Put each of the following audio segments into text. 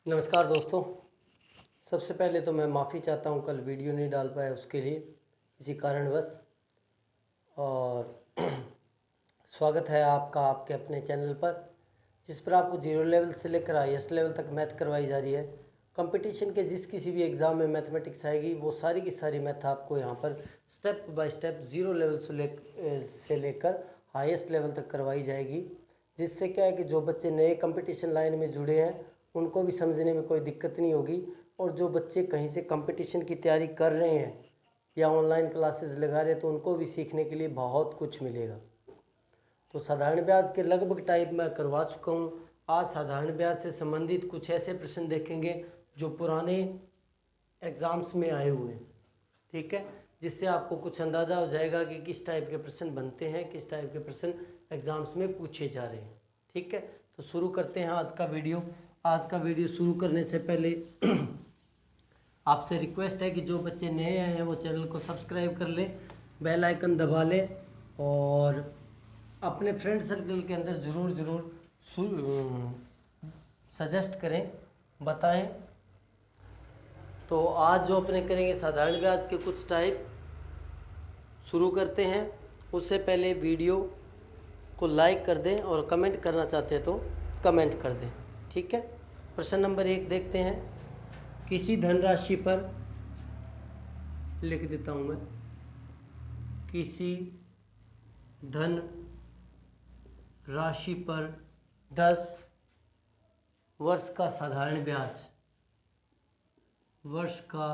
नमस्कार दोस्तों। सबसे पहले तो मैं माफ़ी चाहता हूँ, कल वीडियो नहीं डाल पाया उसके लिए किसी कारणवश। और स्वागत है आपका आपके अपने चैनल पर, जिस पर आपको जीरो लेवल से लेकर हाईएस्ट लेवल तक मैथ करवाई जा रही है। कंपटीशन के जिस किसी भी एग्ज़ाम में मैथमेटिक्स आएगी वो सारी की सारी मैथ आपको यहाँ पर step by step zero level से लेकर हाईएस्ट लेवल तक करवाई जाएगी। जिससे क्या है कि जो बच्चे नए कंपटीशन लाइन में जुड़े हैं उनको भी समझने में कोई दिक्कत नहीं होगी, और जो बच्चे कहीं से कंपटीशन की तैयारी कर रहे हैं या ऑनलाइन क्लासेस लगा रहे हैं तो उनको भी सीखने के लिए बहुत कुछ मिलेगा। तो साधारण ब्याज के लगभग टाइप मैं करवा चुका हूँ। आज साधारण ब्याज से संबंधित कुछ ऐसे प्रश्न देखेंगे जो पुराने एग्ज़ाम्स में आए हुए हैं, ठीक है, जिससे आपको कुछ अंदाज़ा हो जाएगा कि किस टाइप के प्रश्न बनते हैं, किस टाइप के प्रश्न एग्ज़ाम्स में पूछे जा रहे हैं। ठीक है, तो शुरू करते हैं आज का वीडियो। आज का वीडियो शुरू करने से पहले आपसे रिक्वेस्ट है कि जो बच्चे नए आए हैं वो चैनल को सब्सक्राइब कर लें, बेल आइकन दबा लें और अपने फ्रेंड सर्कल के अंदर ज़रूर सजेस्ट करें, बताएं। तो आज जो अपने करेंगे साधारण ब्याज के कुछ टाइप शुरू करते हैं। उससे पहले वीडियो को लाइक कर दें और कमेंट करना चाहते हैं तो कमेंट कर दें, ठीक है। प्रश्न नंबर 1 देखते हैं। किसी धनराशि पर, लिख देता हूँ मैं, किसी धन राशि पर 10 वर्ष का साधारण ब्याज, वर्ष का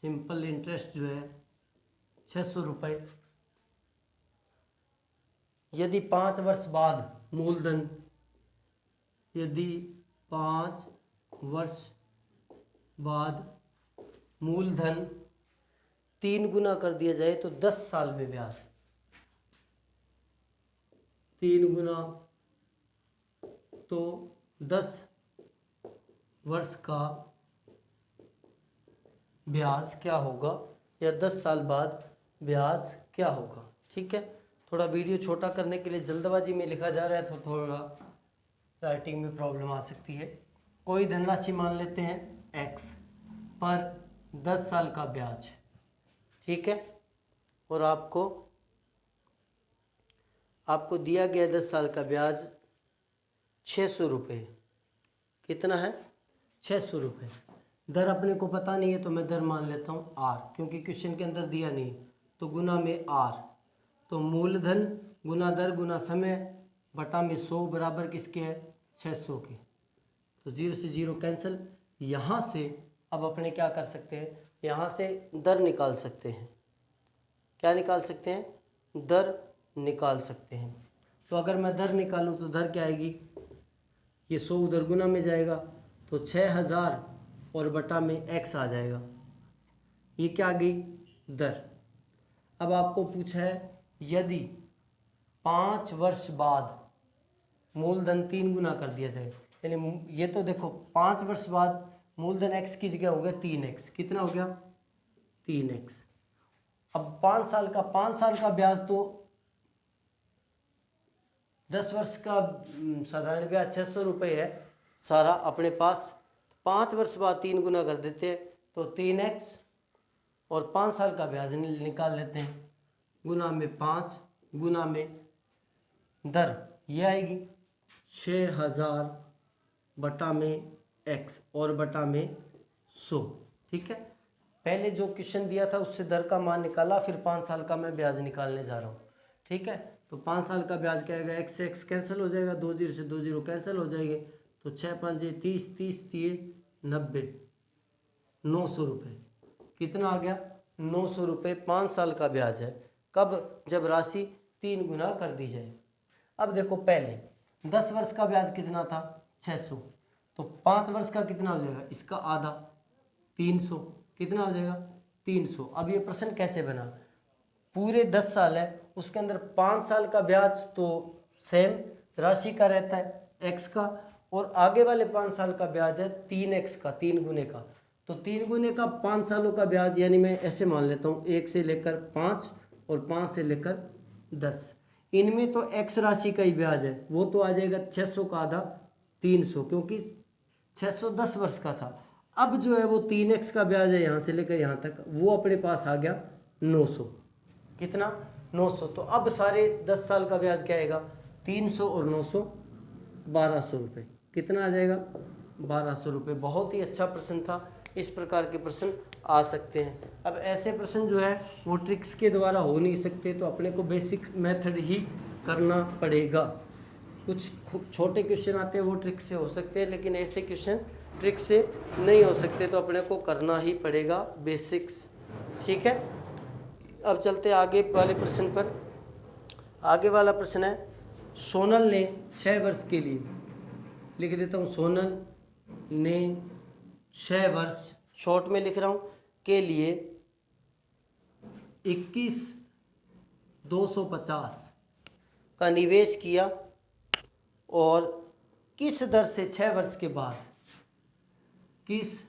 सिंपल इंटरेस्ट जो है 600 रुपये। यदि 5 वर्ष बाद मूलधन, यदि 5 वर्ष बाद मूलधन 3 गुना कर दिया जाए तो 10 साल में ब्याज 3 गुना, तो 10 वर्ष का ब्याज क्या होगा, या 10 साल बाद ब्याज क्या होगा। ठीक है, थोड़ा वीडियो छोटा करने के लिए जल्दबाजी में लिखा जा रहा है तो थोड़ा राइटिंग में प्रॉब्लम आ सकती है। कोई धनराशि मान लेते हैं x पर 10 साल का ब्याज, ठीक है, और आपको दिया गया 10 साल का ब्याज 600 रुपये। कितना है? 600 रुपये। दर अपने को पता नहीं है तो मैं दर मान लेता हूँ r, क्योंकि क्वेश्चन के अंदर दिया नहीं, तो गुना में r, तो मूलधन गुना दर गुना समय बटा में 100 बराबर किसके है? 600 के। तो 0 से 0 कैंसिल। यहाँ से अब अपने क्या कर सकते हैं, यहाँ से दर निकाल सकते हैं। क्या निकाल सकते हैं? दर निकाल सकते हैं। तो अगर मैं दर निकालूँ तो दर क्या आएगी, ये 100 उधर गुना में जाएगा तो 6000 और बटा में x आ जाएगा। ये क्या आ गई? दर। अब आपको पूछा है यदि 5 वर्ष बाद मूलधन 3 गुना कर दिया जाए, यानी ये तो देखो 5 वर्ष बाद मूलधन x की जगह हो गया 3x। कितना हो गया? 3x। अब 5 साल का ब्याज, तो 10 वर्ष का साधारण ब्याज 600 रुपये है सारा अपने पास। 5 वर्ष बाद 3 गुना कर देते हैं तो 3x, और 5 साल का ब्याज निकाल लेते हैं, गुना में 5 गुना में दर, ये आएगी 6000 बटा में x और बटा में 100। ठीक है, पहले जो क्वेश्चन दिया था उससे दर का मान निकाला, फिर 5 साल का मैं ब्याज निकालने जा रहा हूँ। ठीक है, तो 5 साल का ब्याज क्या आएगा? x से x कैंसिल हो जाएगा, 2 0 से 2 0 कैंसिल हो जाएंगे, तो 6 5 30, 30 3 90, 900 रुपये। कितना आ गया? 900 रुपये 5 साल का ब्याज है। कब? जब राशि 3 गुना कर दी जाए। अब देखो, पहले 10 वर्ष का ब्याज कितना था? 600, तो 5 वर्ष का कितना हो जाएगा? इसका आधा, 300। कितना हो जाएगा? 300। अब ये प्रश्न कैसे बना? पूरे 10 साल है, उसके अंदर 5 साल का ब्याज तो सेम राशि का रहता है x का, और आगे वाले 5 साल का ब्याज है 3x का, 3 गुने का। तो 3 गुने का 5 सालों का ब्याज, यानी मैं ऐसे मान लेता हूँ 1 से लेकर 5 और 5 से लेकर 10, इनमें तो x राशि का ही ब्याज है, वो तो आ जाएगा 600 का आधा 300, क्योंकि 610 वर्ष का था। अब जो है वो 3x का ब्याज है यहाँ से लेकर यहाँ तक, वो अपने पास आ गया 900। कितना? 900। तो अब सारे 10 साल का ब्याज क्या आएगा? 300 और 900 1200 रुपये। कितना आ जाएगा? 1200 रुपये। बहुत ही अच्छा प्रश्न था। इस प्रकार के प्रश्न आ सकते हैं। अब ऐसे प्रश्न जो है वो ट्रिक्स के द्वारा हो नहीं सकते, तो अपने को बेसिक मेथड ही करना पड़ेगा। कुछ छोटे क्वेश्चन आते हैं वो ट्रिक से हो सकते हैं, लेकिन ऐसे क्वेश्चन ट्रिक से नहीं हो सकते, तो अपने को करना ही पड़ेगा बेसिक्स। ठीक है, अब चलते आगे वाले प्रश्न पर। आगे वाला प्रश्न है, सोनल ने 6 वर्ष के लिए, लिख देता हूँ, सोनल ने 6 वर्ष, शॉर्ट में लिख रहा हूँ, के लिए 21,250 का निवेश किया और किस दर से 6 वर्ष के बाद, किस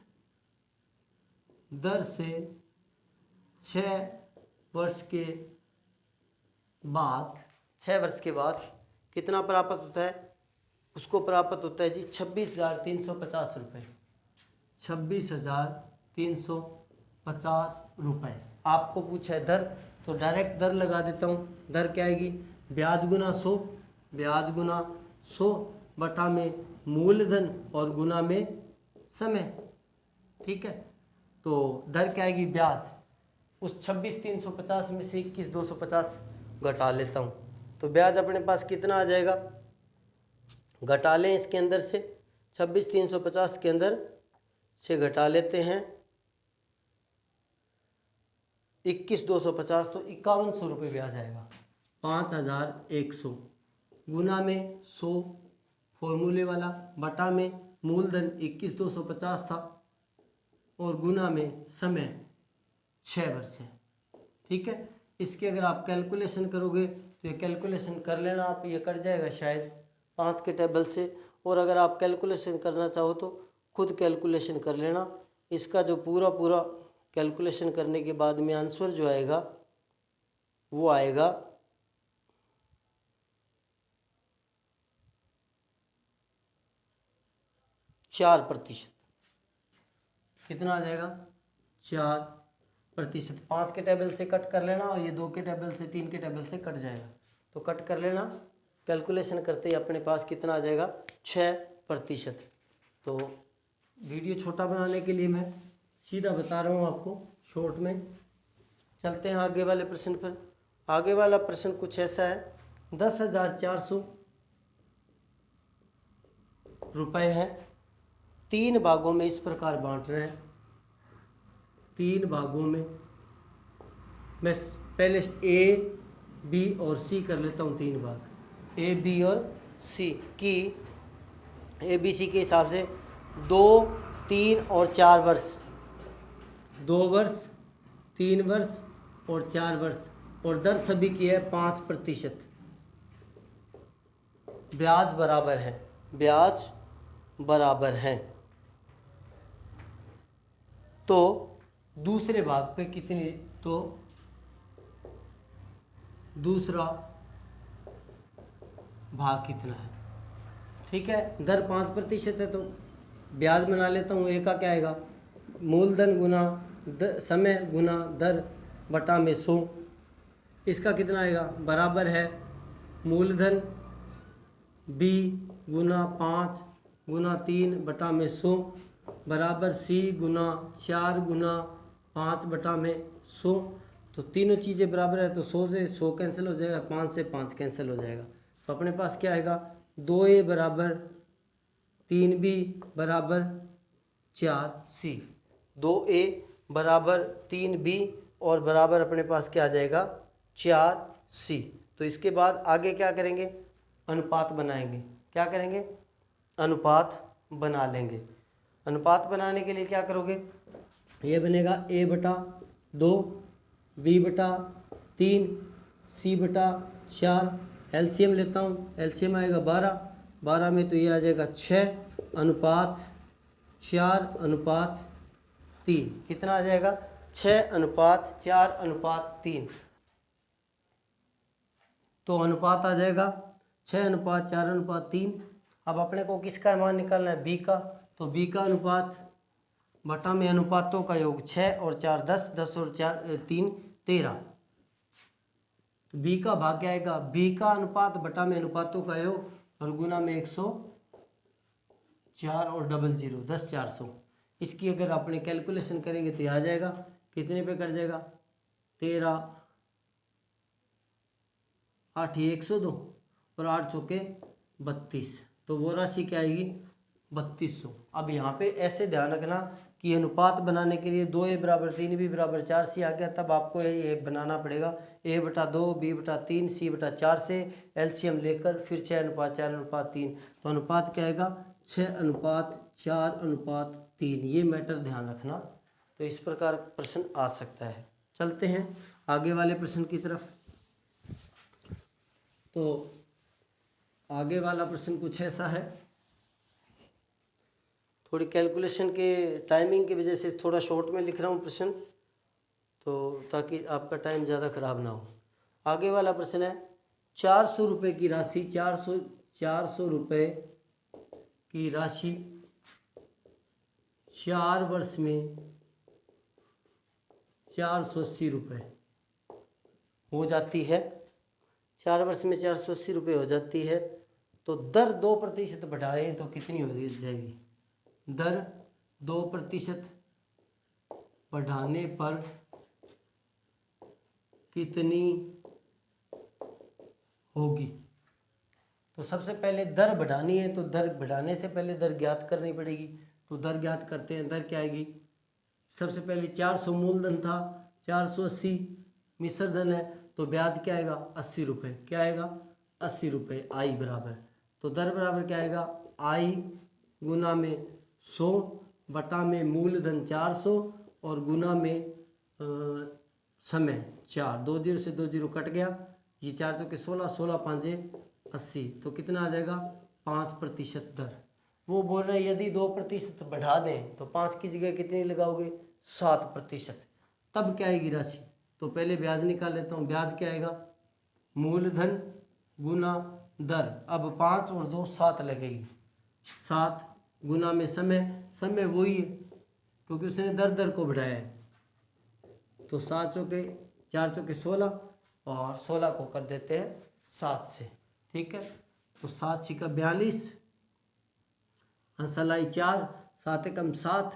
दर से 6 वर्ष के बाद, 6 वर्ष के बाद कितना प्राप्त होता है? उसको प्राप्त होता है जी 26,350 रुपये। 26,350 रुपये। आपको पूछा है दर, तो डायरेक्ट दर लगा देता हूँ। दर क्या आएगी? ब्याज गुना 100, ब्याज गुना 100 बटा में मूलधन और गुना में समय। ठीक है, तो दर क्या आएगी? ब्याज। उस 26,350 में से 21,250 घटा लेता हूँ, तो ब्याज अपने पास कितना आ जाएगा? घटा लें इसके अंदर से, 26,350 के अंदर से घटा लेते हैं 21,250, तो 5100 रुपये ब्याज आएगा। 5,100 गुना में 100 फॉर्मूले वाला, बटा में मूलधन 21,250 था और गुना में समय 6 वर्ष है। ठीक है, इसकी अगर आप कैलकुलेशन करोगे तो ये कैलकुलेशन कर लेना आप, ये कट जाएगा शायद 5 के टेबल से, और अगर आप कैलकुलेशन करना चाहो तो खुद कैलकुलेशन कर लेना। इसका जो पूरा कैलकुलेशन करने के बाद में आंसर जो आएगा वो आएगा 4%। कितना आ जाएगा? 4%। 5 के टेबल से कट कर लेना, और ये 2 के टेबल से, 3 के टेबल से कट जाएगा, तो कट कर लेना। कैलकुलेशन करते ही अपने पास कितना आ जाएगा? 6%। तो वीडियो छोटा बनाने के लिए मैं सीधा बता रहा हूँ आपको शॉर्ट में। चलते हैं आगे वाले प्रश्न पर। आगे वाला प्रश्न कुछ ऐसा है, 10,400 रुपये हैं, 3 भागों में इस प्रकार बांट रहे हैं। 3 भागों में, मैं पहले A, B और C कर लेता हूँ। 3 भाग A, B और C की ABC के हिसाब से 2, 3 और 4 वर्ष, 2 वर्ष, 3 वर्ष और 4 वर्ष, और दर सभी की है 5%। ब्याज बराबर है, ब्याज बराबर है। तो दूसरे भाग पे कितनी, तो दूसरा भाग कितना है? ठीक है, दर 5% है, तो ब्याज बना लेता हूँ। ए का क्या आएगा? मूलधन गुना समय गुना दर बटा में 100। इसका कितना आएगा? बराबर है मूलधन B गुना 5 गुना 3 बटा में 100 बराबर C गुना 4 गुना 5 बटा में 100। तो तीनों चीज़ें बराबर है, तो 100 से 100 कैंसिल हो जाएगा, 5 से 5 कैंसिल हो जाएगा। तो अपने पास क्या आएगा? 2A बराबर 3B बराबर 4C। 2A बराबर 3B और बराबर अपने पास क्या आ जाएगा? 4C। तो इसके बाद आगे क्या करेंगे? अनुपात बनाएंगे। क्या करेंगे? अनुपात बना लेंगे। अनुपात बनाने के लिए क्या करोगे? ये बनेगा A बटा 2, B बटा 3, C बटा 4। एलसीएम लेता हूँ, एलसीएम आएगा 12, 12 में तो ये आ जाएगा 6 अनुपात 4 अनुपात 3। कितना आ जाएगा? 6 अनुपात 4 अनुपात 3। तो अनुपात आ जाएगा 6 अनुपात 4 अनुपात 3। अब अपने को किसका मान निकालना है? बी का। तो b का अनुपात बटा में अनुपातों का योग 6 और 4 10, 10 और 4 3 13। तो b का भाग क्या आएगा, b का अनुपात बटा में अनुपातों का योग और गुना में 104 और 00 10 400। इसकी अगर अपने कैलकुलेशन करेंगे तो ये आ जाएगा, कितने पे कट जाएगा, 13 8 102 और 8 चौके 32, तो वो राशि क्या आएगी 3200। अब यहाँ पे ऐसे ध्यान रखना कि अनुपात बनाने के लिए 2a बराबर 3 b बराबर 4 c आ गया, तब आपको ये बनाना पड़ेगा a/2 b/3 c/4 से एलसीएम लेकर फिर 6:4:3। तो अनुपात क्या आएगा 6:4:3। ये मैटर ध्यान रखना। तो इस प्रकार प्रश्न आ सकता है। चलते हैं आगे वाले प्रश्न की तरफ। तो आगे वाला प्रश्न कुछ ऐसा है, थोड़ी कैलकुलेशन के टाइमिंग की वजह से थोड़ा शॉर्ट में लिख रहा हूँ प्रश्न, तो ताकि आपका टाइम ज़्यादा खराब ना हो। आगे वाला प्रश्न है 400 रुपये की राशि 400 रुपये की राशि 4 वर्ष में 480 रुपये हो जाती है। 4 वर्ष में 480 रुपये हो जाती है, तो दर 2% बढ़ाएं तो कितनी हो जाएगी। दर 2% बढ़ाने पर कितनी होगी। तो सबसे पहले दर बढ़ानी है, तो दर बढ़ाने से पहले दर ज्ञात करनी पड़ेगी। तो दर ज्ञात करते हैं। दर क्या आएगी, सबसे पहले 400 मूलधन था, 480 मिश्र धन है, तो ब्याज क्या आएगा 80 रुपये। क्या आएगा 80 रुपये। आई बराबर, तो दर बराबर क्या आएगा आई गुना में 100 बटा में मूलधन 400 और गुना में समय 4। 2 0 से 2 0 कट गया, ये 4 चौके 16, 16 5 80, तो कितना आ जाएगा 5% दर। वो बोल रहे यदि 2% बढ़ा दें तो 5 की जगह कितनी लगाओगे 7%, तब क्या आएगी राशि। तो पहले ब्याज निकाल लेता हूँ। ब्याज क्या आएगा मूलधन गुना दर। अब 5 और 2 7 लगेगी, 7 गुना में समय, समय वही है क्योंकि उसने दर दर को बढ़ाया है। तो 7 चौके 4 चौके 16 और 16 को कर देते हैं 7 से। ठीक है, तो 7 छिका 42, हंसलाई 4, 7 एकम 7,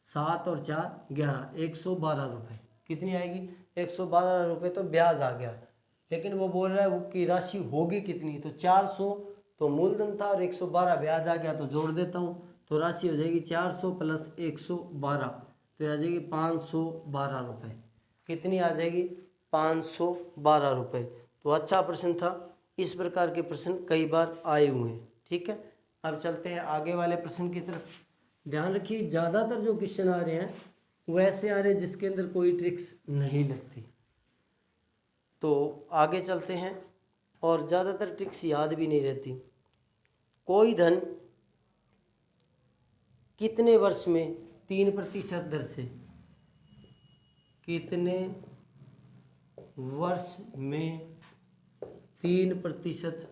7 और 4 11, 112 रुपये कितनी आएगी 112 रुपये। तो ब्याज आ गया, लेकिन वो बोल रहा है वो की राशि होगी कितनी। तो 400 तो मूलधन था और 112 ब्याज आ गया, तो जोड़ देता हूँ, तो राशि हो जाएगी 400 प्लस 112, तो आ जाएगी 512 रुपये। कितनी आ जाएगी 512 रुपये। तो अच्छा प्रश्न था। इस प्रकार के प्रश्न कई बार आए हुए हैं। ठीक है, अब चलते हैं आगे वाले प्रश्न की तरफ। ध्यान रखिए ज़्यादातर जो क्वेश्चन आ रहे हैं वो ऐसे आ रहे हैं जिसके अंदर कोई ट्रिक्स नहीं लगती। तो आगे चलते हैं, और ज़्यादातर ट्रिक्स याद भी नहीं रहती। कोई धन कितने वर्ष में 3% दर से, कितने वर्ष में 3%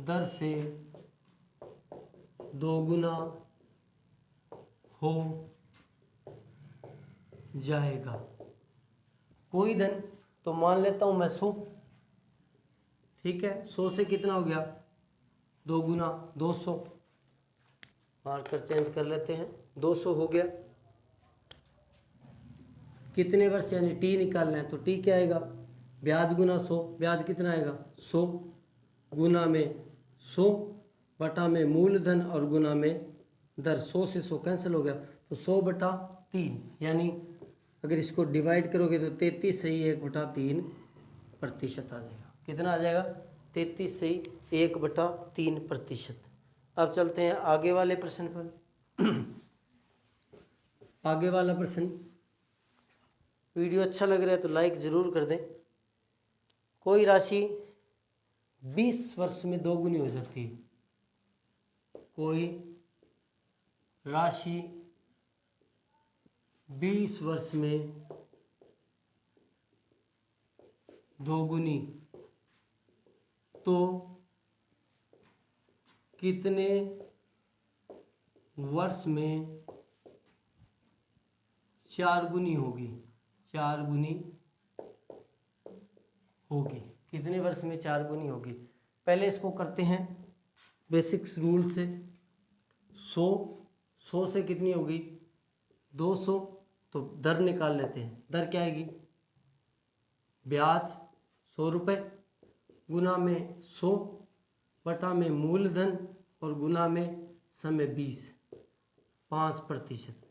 दर से दोगुना हो जाएगा। कोई धन, तो मान लेता हूं मैं 100, ठीक है, 100 से कितना हो गया दोगुना 200, मार्कर चेंज कर लेते हैं, 200 हो गया। कितने वर्ष यानी टी निकालना है, तो टी क्या आएगा ब्याज गुना 100, ब्याज कितना आएगा 100 गुना में 100 बटा में मूलधन और गुना में दर। 100 से 100 कैंसिल हो गया, तो 100/3, यानी अगर इसको डिवाइड करोगे तो 33 सही 1/3% आ जाएगा। कितना आ जाएगा 33 सही 1/3%। अब चलते हैं आगे वाले प्रश्न पर। आगे वाला प्रश्न, वीडियो अच्छा लग रहा है तो लाइक ज़रूर कर दें। कोई राशि 20 वर्ष में दोगुनी हो जाती है। कोई राशि 20 वर्ष में दोगुनी, तो कितने वर्ष में 4 गुनी होगी, 4 गुनी होगी। कितने वर्ष में 4 गुनी होगी? पहले इसको करते हैं बेसिक्स रूल से। 100 से कितनी होगी? 200। तो दर निकाल लेते हैं। दर क्या आएगी? ब्याज 100 रुपये गुना में 100 बटा में मूलधन और गुना में समय 20, 5%।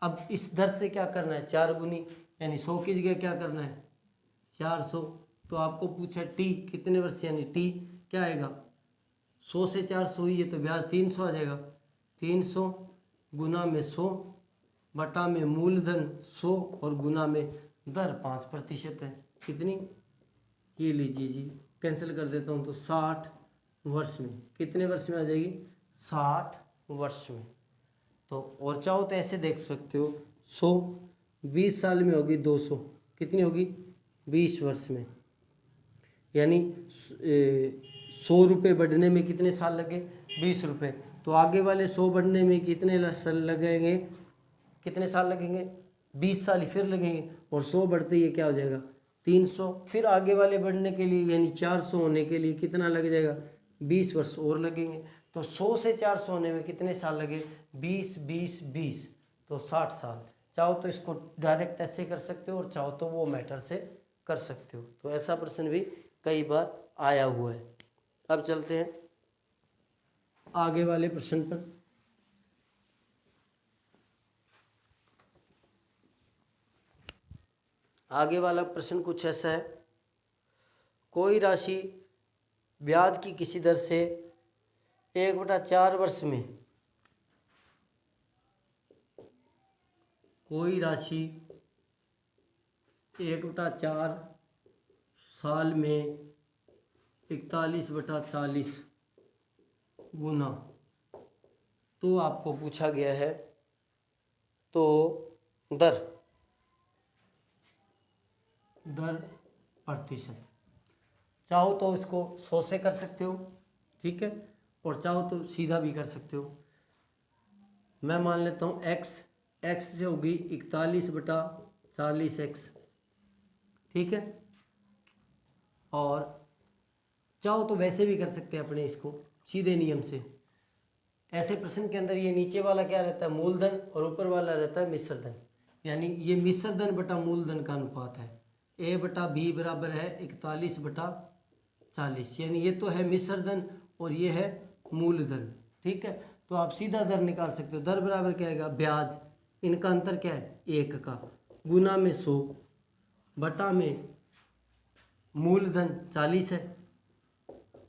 अब इस दर से क्या करना है? 4 गुनी, यानी 100 की जगह क्या करना है? 400। तो आपको पूछा टी कितने वर्ष, यानी टी क्या आएगा? 100 से 400 हुई है तो ब्याज 300 आ जाएगा। 300 गुना में 100 बटा में मूलधन 100 और गुना में दर 5% है। कितनी? ये लीजिए जी, कैंसिल कर देता हूँ तो 60 वर्ष में। कितने वर्ष में आ जाएगी? 60 वर्ष में। तो और चाहो तो ऐसे देख सकते हो, 100 20 साल में होगी 200, कितनी होगी? 20 वर्ष में। यानी 100 रुपये बढ़ने में कितने साल लगे? 20 रुपये। तो आगे वाले 100 बढ़ने में कितने साल लगेंगे? कितने साल लगेंगे? 20 साल ही फिर लगेंगे। और 100 बढ़ते ही क्या हो जाएगा? 300। फिर आगे वाले बढ़ने के लिए यानी 400 होने के लिए कितना लग जाएगा? 20 वर्ष और लगेंगे। तो 100 से 400 होने में कितने साल लगे? 20 20 20, तो 60 साल। चाहो तो इसको डायरेक्ट ऐसे कर सकते हो और चाहो तो वो मैटर से कर सकते हो। तो ऐसा प्रश्न भी कई बार आया हुआ है। अब चलते हैं आगे वाले प्रश्न पर। आगे वाला प्रश्न कुछ ऐसा है, कोई राशि ब्याज की किसी दर से 1/4 वर्ष में, कोई राशि 1/4 साल में 41/40 गुना, तो आपको पूछा गया है तो दर प्रतिशत। चाहो तो इसको 100 से कर सकते हो, ठीक है, और चाहो तो सीधा भी कर सकते हो। मैं मान लेता हूँ x से होगी 41/40x, ठीक है। और चाहो तो वैसे भी कर सकते हैं अपने इसको सीधे नियम से। ऐसे प्रश्न के अंदर ये नीचे वाला क्या रहता है? मूलधन, और ऊपर वाला रहता है मिश्र धन। यानी ये मिश्र धन बटा मूलधन का अनुपात है। a/b बराबर है 41/40, यानी ये तो है मिश्र धन और ये है मूलधन, ठीक है। तो आप सीधा दर निकाल सकते हो। दर बराबर क्या आएगा? ब्याज, इनका अंतर क्या है? 1 का, गुना में 100 बटा में मूलधन 40 है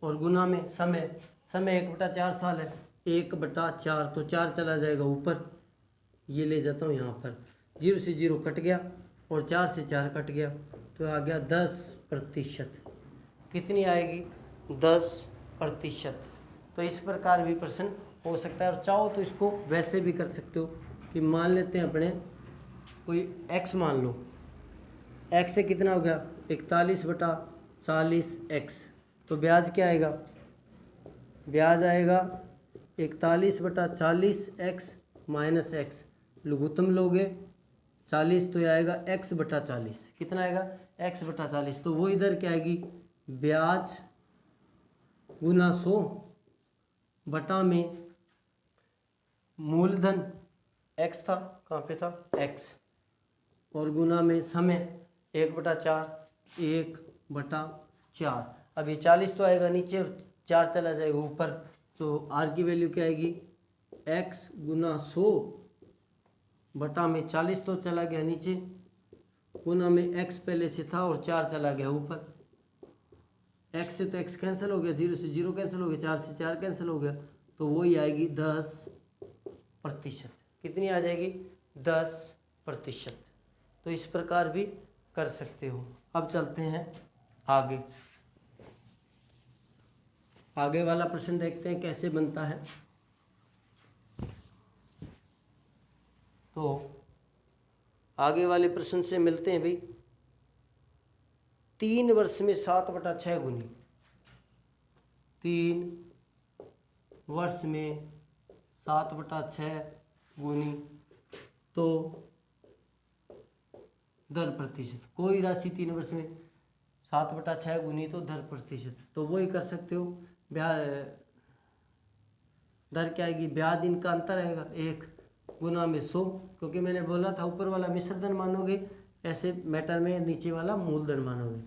और गुना में समय 1/4 साल है। 1/4, तो 4 चला जाएगा ऊपर, ये ले जाता हूँ यहाँ पर, 0 से 0 कट गया और 4 से 4 कट गया, तो आ गया 10%। कितनी आएगी? 10%। तो इस प्रकार भी प्रश्न हो सकता है। और चाहो तो इसको वैसे भी कर सकते हो कि मान लेते हैं अपने कोई x मान लो, x से कितना हो गया? 41/40x, तो ब्याज क्या आएगा? ब्याज आएगा 41/40x माइनस x, लघुत्तम लोगे 40 तो आएगा x/40। कितना आएगा? x/40। तो वो इधर क्या आएगी? ब्याज गुना 100 बटा में मूलधन x था, कहाँ पे था? x, और गुना में समय 1/4, 1/4। अब ये 40 तो आएगा नीचे और 4 चला जाएगा ऊपर, तो r की वैल्यू क्या आएगी? x गुना 100 बटा में 40 तो चला गया नीचे, गुना में x पहले से था और 4 चला गया ऊपर। x से तो x कैंसिल हो गया, 0 से 0 कैंसिल हो गया, 4 से 4 कैंसिल हो गया, तो वही आएगी 10%। कितनी आ जाएगी? 10%। तो इस प्रकार भी कर सकते हो। अब चलते हैं आगे। आगे वाला प्रश्न देखते हैं कैसे बनता है। तो आगे वाले प्रश्न से मिलते हैं भाई। 3 वर्ष में 7/6 गुनी, 3 वर्ष में 7/6 गुनी तो दर प्रतिशत। कोई राशि 3 वर्ष में 7/6 गुनी तो दर प्रतिशत, तो वही कर सकते हो। ब्याज दर क्या आएगी, ब्याज इनका अंतर आएगा 1 गुना में 100, क्योंकि मैंने बोला था ऊपर वाला मिश्रधन मानोगे, ऐसे मैटर में नीचे वाला मूलधन मानोगे।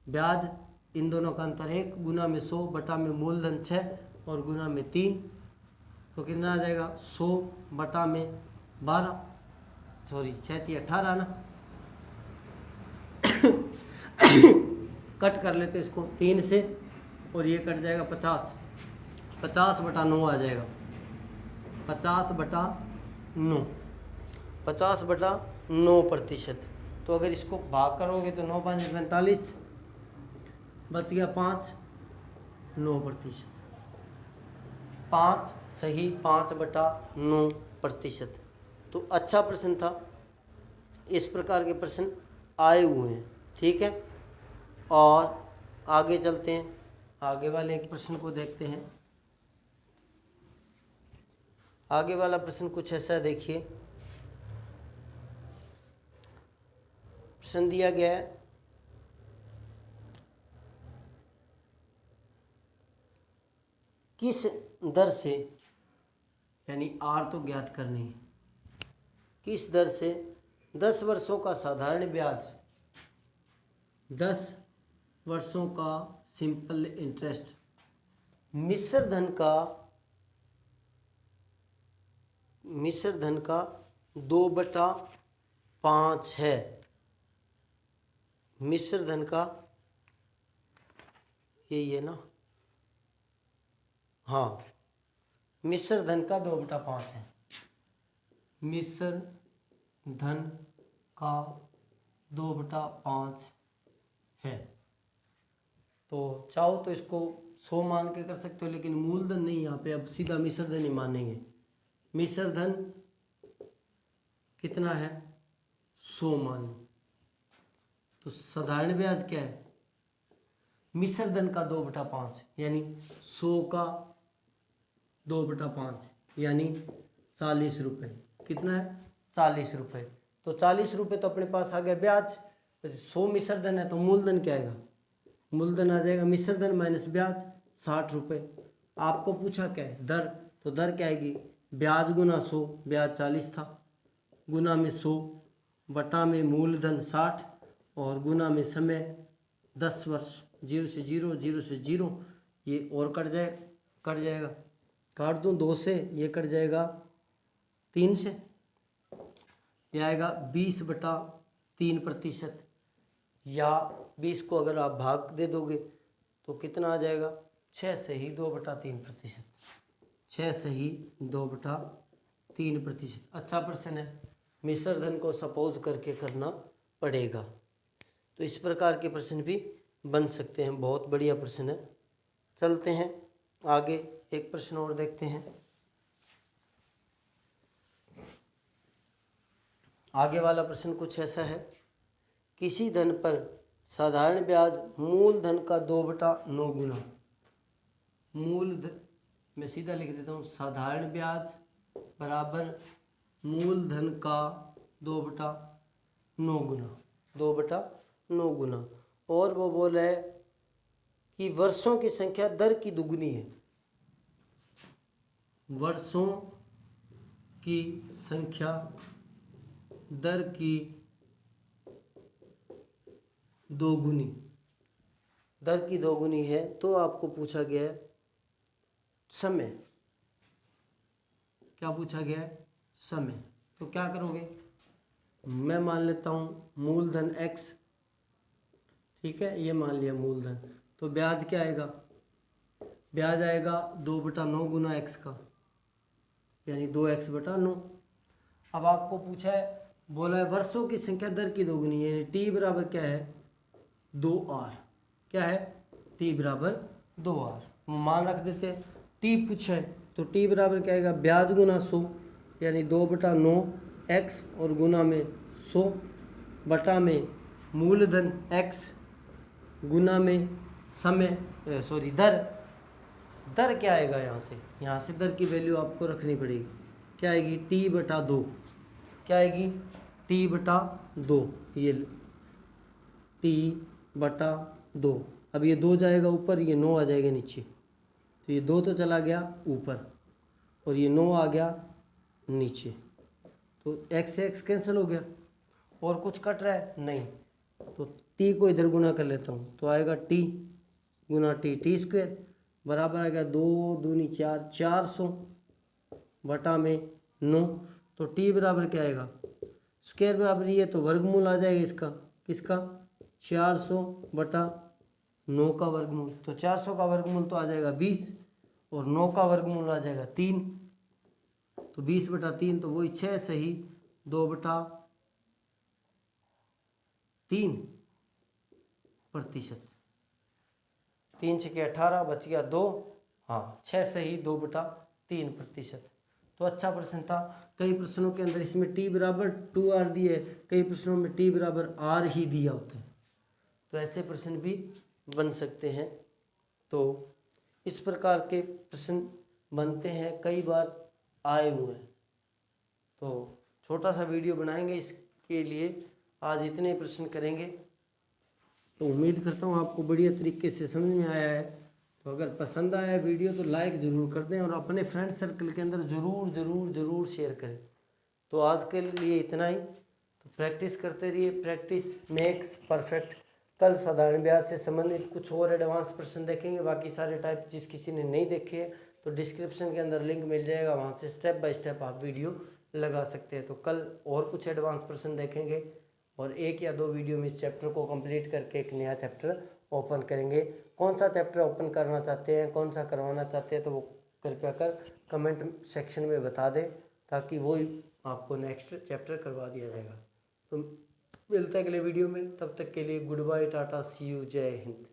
ब्याज इन दोनों का अंतर 1 गुना में 100 बटा में मूलधन 6 और गुना में 3, तो कितना आ जाएगा 100 बटा में 12, सॉरी 6 18 ना कट कर लेते इसको 3 से, और ये कट जाएगा 50, 50/9 आ जाएगा, 50/9, 50/9%। तो अगर इसको भाग करोगे तो 9 5 45, बच गया 5, 9%। 5 सही 5/9%। तो अच्छा प्रश्न था, इस प्रकार के प्रश्न आए हुए हैं, ठीक है। और आगे चलते हैं, आगे वाले एक प्रश्न को देखते हैं। आगे वाला प्रश्न कुछ ऐसा देखिए, प्रश्न दिया गया है किस दर से, यानी आर तो ज्ञात करनी है, किस दर से 10 वर्षों का साधारण ब्याज, 10 वर्षों का सिंपल इंटरेस्ट मिश्रधन का 2/5 है। मिश्रधन का यही है ना, हाँ मिश्रधन का 2/5 है। मिश्रधन का 2/5 है। तो चाहो तो इसको 100 मान के कर सकते हो, लेकिन मूलधन नहीं, यहाँ पे अब सीधा मिश्रधन ही मानेंगे। मिश्रधन कितना है 100 मान लो, तो साधारण ब्याज क्या है, मिश्रधन का 2/5 यानी 100 का 2/5 यानी 40 रुपये। कितना है 40 रुपये। तो 40 रुपये तो अपने पास आ गया ब्याज, 100 मिश्रधन है तो मूलधन क्या आएगा, मूलधन आ जाएगा मिश्रधन माइनस ब्याज 60 रुपये। आपको पूछा क्या है दर, तो दर क्या आएगी, ब्याज गुना 100, ब्याज 40 था, गुना में 100 बटा में मूलधन 60 और गुना में समय 10 वर्ष, 0 से 0 0 से 0, ये और कट जाएगा, काट दूँ 2 से, ये कट जाएगा 3 से, यह आएगा 20/3%, या 20 को अगर आप भाग दे दोगे तो कितना आ जाएगा 6 से ही 2/3%, 6 से ही 2/3%। अच्छा प्रश्न है, मिश्रधन को सपोज करके करना पड़ेगा। तो इस प्रकार के प्रश्न भी बन सकते हैं, बहुत बढ़िया प्रश्न है। चलते हैं आगे, एक प्रश्न और देखते हैं। आगे वाला प्रश्न कुछ ऐसा है, किसी धन पर साधारण ब्याज मूलधन का 2/9 गुना, मूलधन मैं सीधा लिख देता हूँ, साधारण ब्याज बराबर मूलधन का 2/9 गुना, 2/9 गुना। और वो बोल रहा है कि वर्षों की संख्या दर की दुगुनी है, वर्षों की संख्या दर की दोगुनी, दर की दोगुनी है। तो आपको पूछा गया है समय, क्या पूछा गया है समय। तो क्या करोगे, मैं मान लेता हूँ मूलधन x, ठीक है, ये मान लिया मूलधन, तो ब्याज क्या आएगा, ब्याज आएगा 2/9 गुना x का, यानी 2x/9। अब आपको पूछा है, बोला है वर्षों की संख्या दर की दोगुनी, यानी t बराबर क्या है 2r, क्या है t बराबर 2r, मान रख देते हैं। t पूछा है तो t बराबर क्या आएगा, ब्याज गुना 100 यानी 2/9 x और गुना में 100 बटा में मूलधन x गुना में समय दर, दर क्या आएगा यहाँ से दर की वैल्यू आपको रखनी पड़ेगी। क्या आएगी? t/2। क्या आएगी? t/2। ये t/2। अब ये 2 जाएगा ऊपर, ये 9 आ जाएगा नीचे, तो ये 2 तो चला गया ऊपर और ये 9 आ गया नीचे, तो x से x कैंसिल हो गया। और कुछ कट रहा है? नहीं। तो t को इधर गुना कर लेता हूँ, तो आएगा t गुना t² बराबर आ गया 2 दूनी 4, 400 बटा में 9। तो t बराबर क्या आएगा? स्क्वायर बराबर ये तो वर्गमूल आ जाएगा इसका, किसका? 400 बटा 9 का वर्गमूल। तो 400 का वर्गमूल तो आ जाएगा 20 और 9 का वर्गमूल आ जाएगा 3। तो 20/3 तो वही 6 सही 2/3%। 3 छके 18 बच गया 2। हाँ 6 सही 2/3%। तो अच्छा प्रश्न था। कई प्रश्नों के अंदर इसमें t बराबर 2r दिए, कई प्रश्नों में t बराबर r ही दिया होता है, तो ऐसे प्रश्न भी बन सकते हैं। तो इस प्रकार के प्रश्न बनते हैं, कई बार आए हुए हैं। तो छोटा सा वीडियो बनाएंगे इसके लिए, आज इतने प्रश्न करेंगे। तो उम्मीद करता हूँ आपको बढ़िया तरीके से समझ में आया है। तो अगर पसंद आया वीडियो तो लाइक ज़रूर कर दें और अपने फ्रेंड सर्कल के अंदर ज़रूर शेयर करें। तो आज के लिए इतना ही। तो प्रैक्टिस करते रहिए, प्रैक्टिस मेक्स परफेक्ट। कल साधारण ब्याज से संबंधित कुछ और एडवांस प्रश्न देखेंगे, बाकी सारे टाइप जिस किसी ने नहीं देखे हैं तो डिस्क्रिप्शन के अंदर लिंक मिल जाएगा, वहाँ से स्टेप बाय स्टेप आप वीडियो लगा सकते हैं। तो कल और कुछ एडवांस प्रश्न देखेंगे और 1 या 2 वीडियो में इस चैप्टर को कंप्लीट करके एक नया चैप्टर ओपन करेंगे। कौन सा चैप्टर ओपन करना चाहते हैं, कौन सा करवाना चाहते हैं, तो वो कृपया कर कमेंट सेक्शन में बता दें, ताकि वो आपको नेक्स्ट चैप्टर करवा दिया जाएगा। तो मिलते हैं अगले वीडियो में, तब तक के लिए good bye, tata, see you, जय हिंद।